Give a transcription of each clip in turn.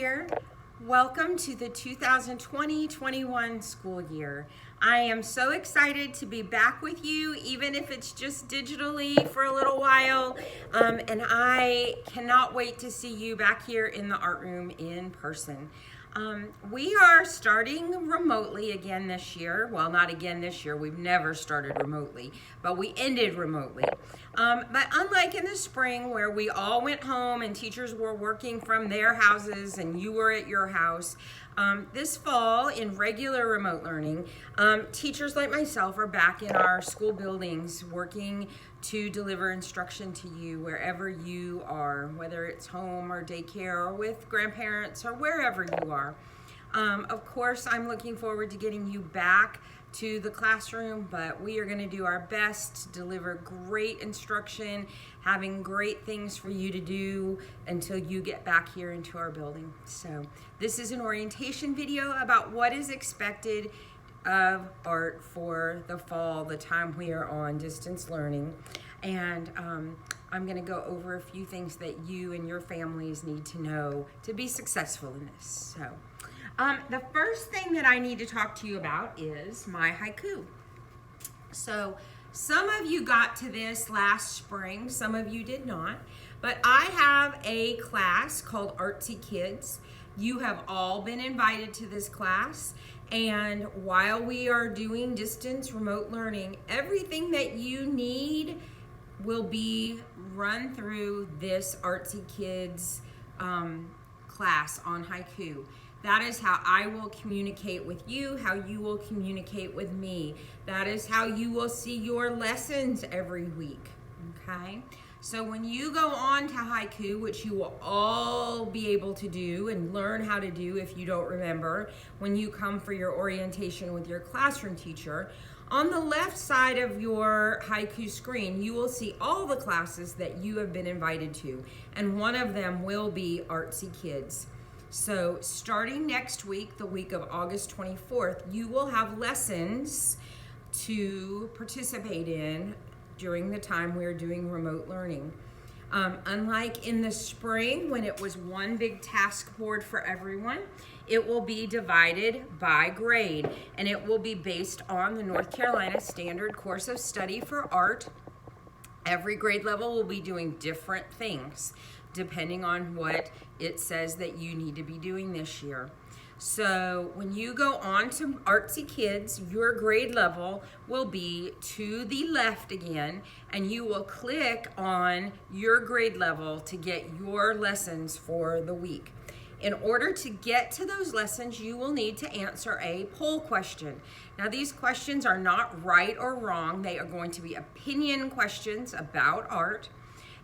here. Welcome to the 2020-21 school year. I am so excited to be back with you, even if it's just digitally for a little while. And I cannot wait to see you back here in the art room in person. We are starting remotely again this year. Well, not again this year. We've never started remotely, but we ended remotely. But unlike in the spring where we all went home and teachers were working from their houses and you were at your house, this fall in regular remote learning, teachers like myself are back in our school buildings working to deliver instruction to you wherever you are, whether it's home or daycare or with grandparents or wherever you are. Of course, I'm looking forward to getting you back to the classroom, but we are going to do our best to deliver great instruction, having great things for you to do until you get back here into our building. So this is an orientation video about what is expected of art for the fall, the time we are on distance learning. And I'm going to go over a few things that you and your families need to know to be successful in this. So the first thing that I need to talk to you about is my haiku. So some of you got to this last spring, some of you did not, but I have a class called Artsy Kids. You have all been invited to this class, and while we are doing distance remote learning, everything that you need will be run through this Artsy Kids class on haiku. That is how I will communicate with you, how you will communicate with me. That is how you will see your lessons every week, okay? So when you go on to haiku, which you will all be able to do and learn how to do if you don't remember, when you come for your orientation with your classroom teacher, on the left side of your haiku screen, you will see all the classes that you have been invited to, and one of them will be Artsy Kids. So starting next week, the week of August 24th, you will have lessons to participate in during the time we're doing remote learning. Unlike in the spring when it was one big task board for everyone, it will be divided by grade, and it will be based on the North Carolina Standard Course of Study for Art. Every grade level will be doing different things depending on what it says that you need to be doing this year. So when you go on to Artsy Kids, your grade level will be to the left again, and you will click on your grade level to get your lessons for the week. In order to get to those lessons, you will need to answer a poll question. Now, these questions are not right or wrong. They are going to be opinion questions about art,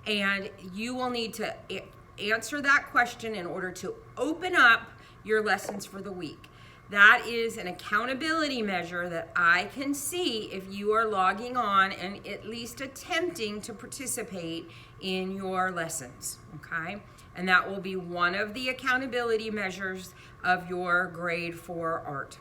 and you will need to answer that question in order to open up your lessons for the week. That is an accountability measure that I can see if you are logging on and at least attempting to participate in your lessons, okay? And that will be one of the accountability measures of your grade for art,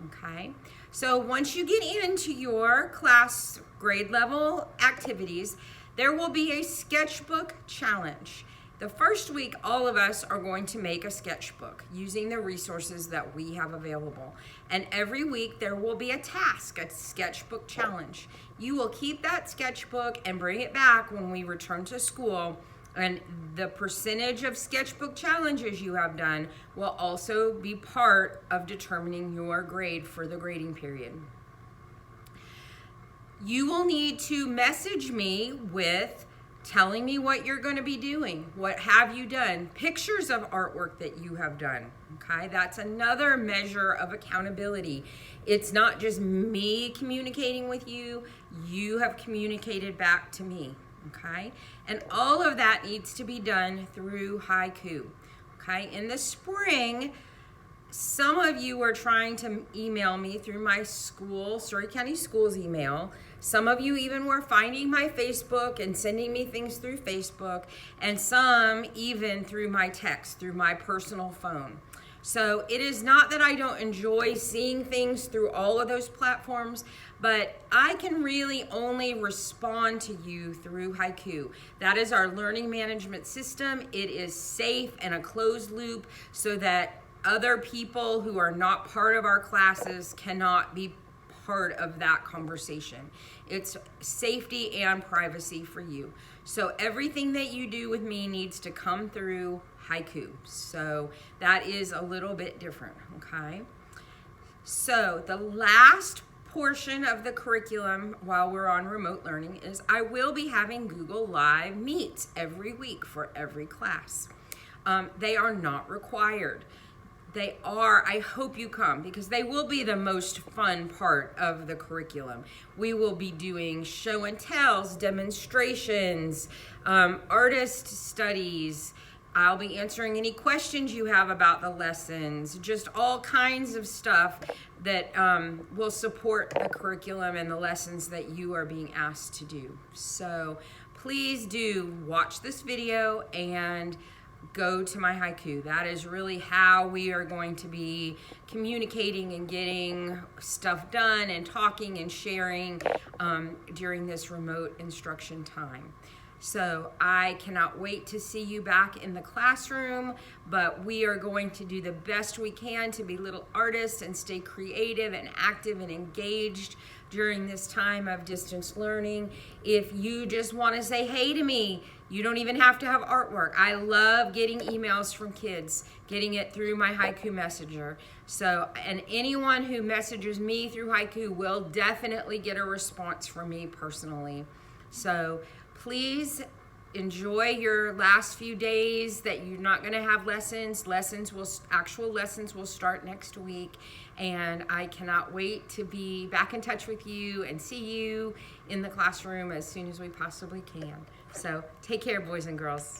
okay? So once you get into your class grade level activities, there will be a sketchbook challenge. The first week, all of us are going to make a sketchbook using the resources that we have available. And every week there will be a task, a sketchbook challenge. You will keep that sketchbook and bring it back when we return to school. And the percentage of sketchbook challenges you have done will also be part of determining your grade for the grading period. You will need to message me with telling me what you're going to be doing. What have you done? Pictures of artwork that you have done, okay? That's another measure of accountability. It's not just me communicating with you. You have communicated back to me, okay? And all of that needs to be done through haiku, okay? In the spring, some of you were trying to email me through my school, Story County Schools email. Some of you even were finding my Facebook and sending me things through Facebook, and some even through my text, through my personal phone. So it is not that I don't enjoy seeing things through all of those platforms, but I can really only respond to you through Haiku. That is our learning management system. It is safe and a closed loop so that other people who are not part of our classes cannot be part of that conversation. It's safety and privacy for you. So everything that you do with me needs to come through Haiku. So that is a little bit different, okay? So the last portion of the curriculum while we're on remote learning is I will be having Google Live Meets every week for every class. They are not required. They are, I hope you come, because they will be the most fun part of the curriculum. We will be doing show and tells, demonstrations, artist studies. I'll be answering any questions you have about the lessons, just all kinds of stuff that will support the curriculum and the lessons that you are being asked to do. So please do watch this video and go to my Haiku. That is really how we are going to be communicating and getting stuff done and talking and sharing during this remote instruction time. So I cannot wait to see you back in the classroom, but we are going to do the best we can to be little artists and stay creative and active and engaged during this time of distance learning. If you just want to say hey to me, you don't even have to have artwork. I love getting emails from kids, getting it through my Haiku Messenger. So, and anyone who messages me through Haiku will definitely get a response from me personally. So please enjoy your last few days that you're not going to have lessons. Actual lessons will start next week, and I cannot wait to be back in touch with you and see you in the classroom as soon as we possibly can. So take care, boys and girls.